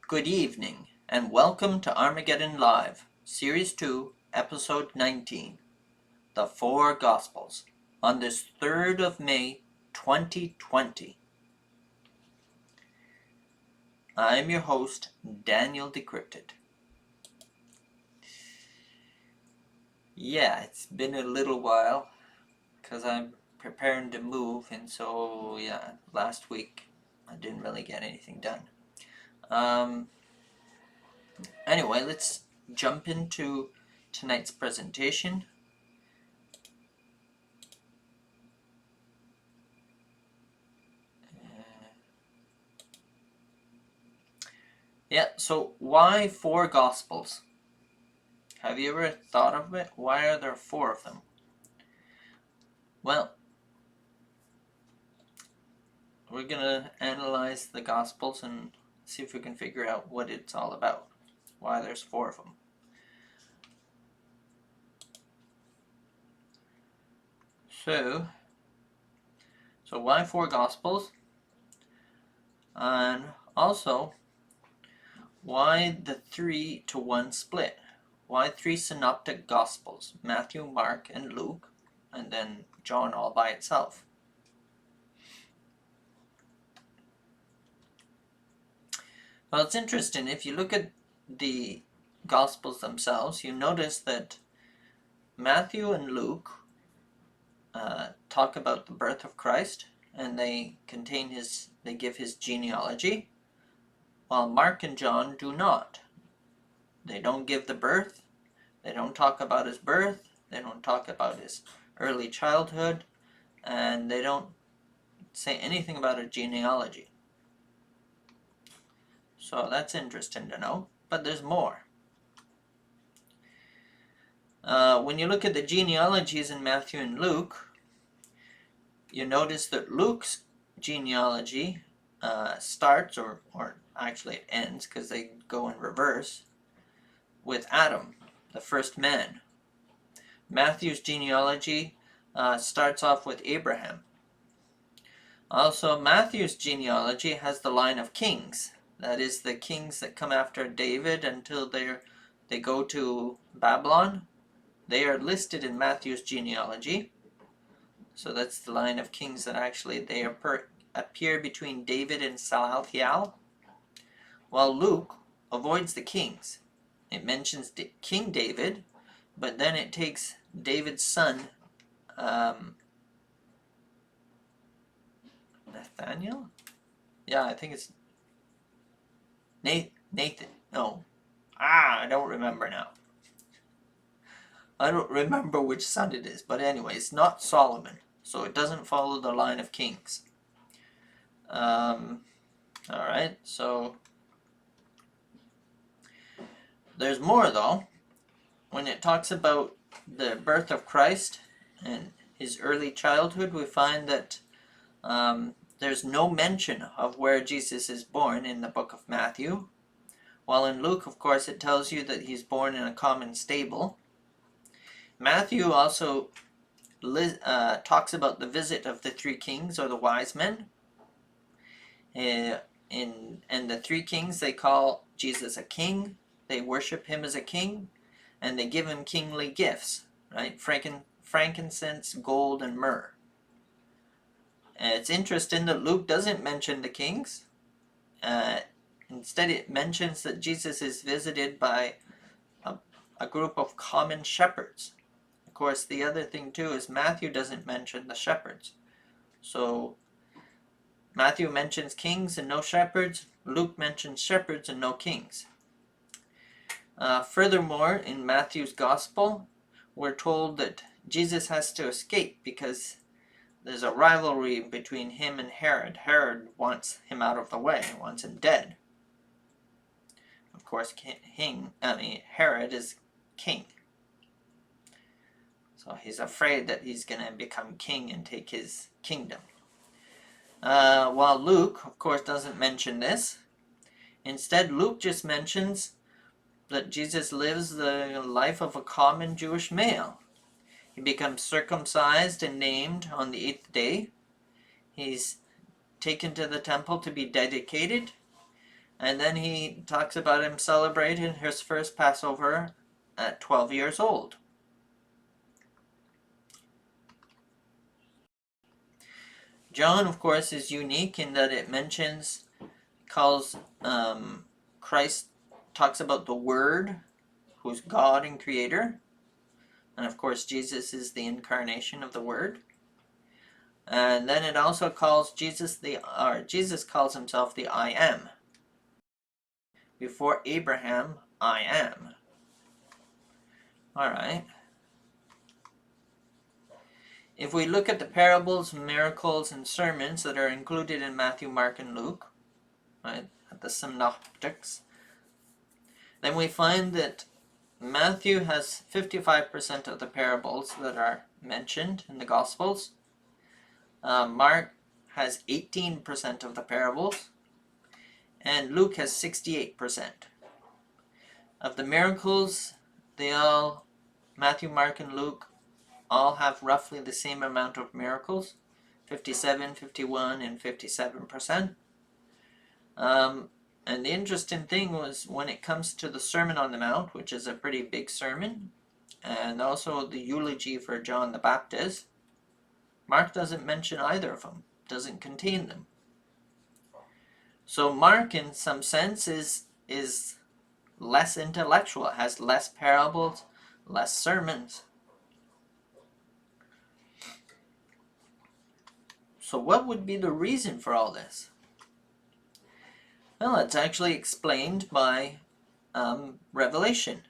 Good evening, and welcome to Armageddon Live, Series 2, Episode 19, The Four Gospels, on this 3rd of May, 2020. I'm your host, Daniel Decrypted. Yeah, it's been a little while, because I'm preparing to move, and so, last week I didn't really get anything done. Anyway, let's jump into tonight's presentation. So why four Gospels? Have you ever thought of it? Why are there four of them? Well, we're going to analyze the Gospels and see if we can figure out what it's all about. Why there's four of them. So why four Gospels? And also, why the 3-to-1 split? Why three synoptic Gospels? Matthew, Mark, and Luke, and then John all by itself. Well, it's interesting. If you look at the Gospels themselves, you notice that Matthew and Luke talk about the birth of Christ, and they give his genealogy, while Mark and John do not. They don't give the birth, they don't talk about his birth, they don't talk about his early childhood, and they don't say anything about a genealogy. So that's interesting to know, but there's more. When you look at the genealogies in Matthew and Luke, you notice that Luke's genealogy starts, or actually it ends because they go in reverse, with Adam, the first man. Matthew's genealogy starts off with Abraham. Also, Matthew's genealogy has the line of kings. That is, the kings that come after David until they go to Babylon. They are listed in Matthew's genealogy. So that's the line of kings that actually appear between David and Salathiel. While Luke avoids the kings. It mentions King David, but then it takes David's son, Nathaniel? Yeah, I think it's Nathan. No. I don't remember now. I don't remember which son it is, but anyway, it's not Solomon, so it doesn't follow the line of kings. Alright, so there's more though. When it talks about the birth of Christ and his early childhood, we find that there's no mention of where Jesus is born in the book of Matthew. While in Luke, of course, it tells you that he's born in a common stable. Matthew also talks about the visit of the three kings, or the wise men. And the three kings, they call Jesus a king. They worship him as a king, and they give him kingly gifts, right? Frankincense, gold, and myrrh. And it's interesting that Luke doesn't mention the kings. Instead, it mentions that Jesus is visited by a group of common shepherds. Of course, the other thing too is Matthew doesn't mention the shepherds. So Matthew mentions kings and no shepherds. Luke mentions shepherds and no kings. Furthermore, in Matthew's gospel, we're told that Jesus has to escape because there's a rivalry between him and Herod. Herod wants him out of the way, wants him dead. Of course, Herod is king. So he's afraid that he's going to become king and take his kingdom. While Luke, of course, doesn't mention this. Instead, Luke just mentions that Jesus lives the life of a common Jewish male. He becomes circumcised and named on the 8th day. He's taken to the temple to be dedicated. And then he talks about him celebrating his first Passover at 12 years old. John, of course, is unique in that it calls Christ, talks about the Word, who's God and Creator. And of course, Jesus is the incarnation of the Word. And then it also calls Jesus calls himself the I Am. Before Abraham, I am. All right. If we look at the parables, miracles, and sermons that are included in Matthew, Mark, and Luke, right, at the synoptics, then we find that Matthew has 55% of the parables that are mentioned in the Gospels. Mark has 18% of the parables, and Luke has 68%. Of the miracles, Matthew, Mark, and Luke all have roughly the same amount of miracles, 57, 51, and 57%. And the interesting thing was when it comes to the Sermon on the Mount, which is a pretty big sermon, and also the eulogy for John the Baptist, Mark doesn't mention either of them, doesn't contain them. So Mark, in some sense, is less intellectual, has less parables, less sermons. So what would be the reason for all this? Well, it's actually explained by Revelation.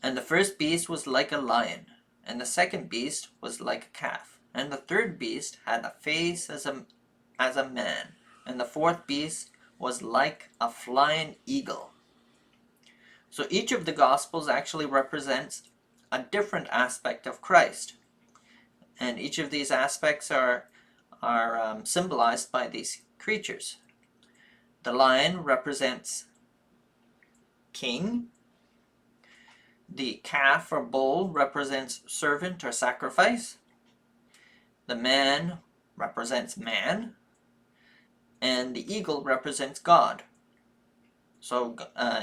And the first beast was like a lion, and the second beast was like a calf, and the third beast had a face as a man, and the fourth beast was like a flying eagle. So each of the Gospels actually represents a different aspect of Christ, and each of these aspects are symbolized by these creatures. The lion represents king. The calf or bull represents servant or sacrifice. The man represents man. And the eagle represents God. So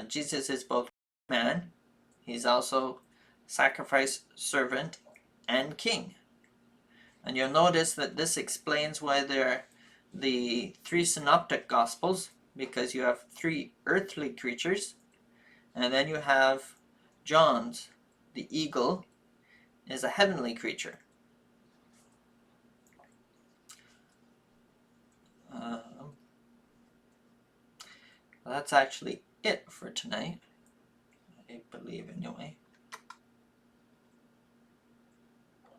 Jesus is both man, he's also sacrifice, servant, and king. And you'll notice that this explains why they're the three synoptic gospels, because you have three earthly creatures, and then you have John's, the eagle, is a heavenly creature. That's actually it for tonight, I believe, anyway.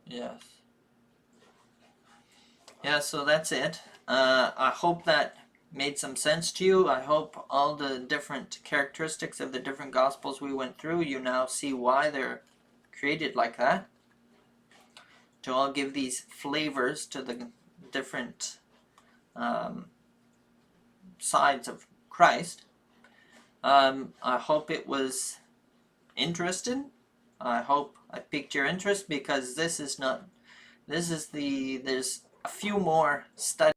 Yes. Yeah, so that's it. I hope that made some sense to you. I hope all the different characteristics of the different Gospels we went through, you now see why they're created like that, to all give these flavors to the different sides of Christ. I hope it was interesting. I hope I piqued your interest, because there's a few more studies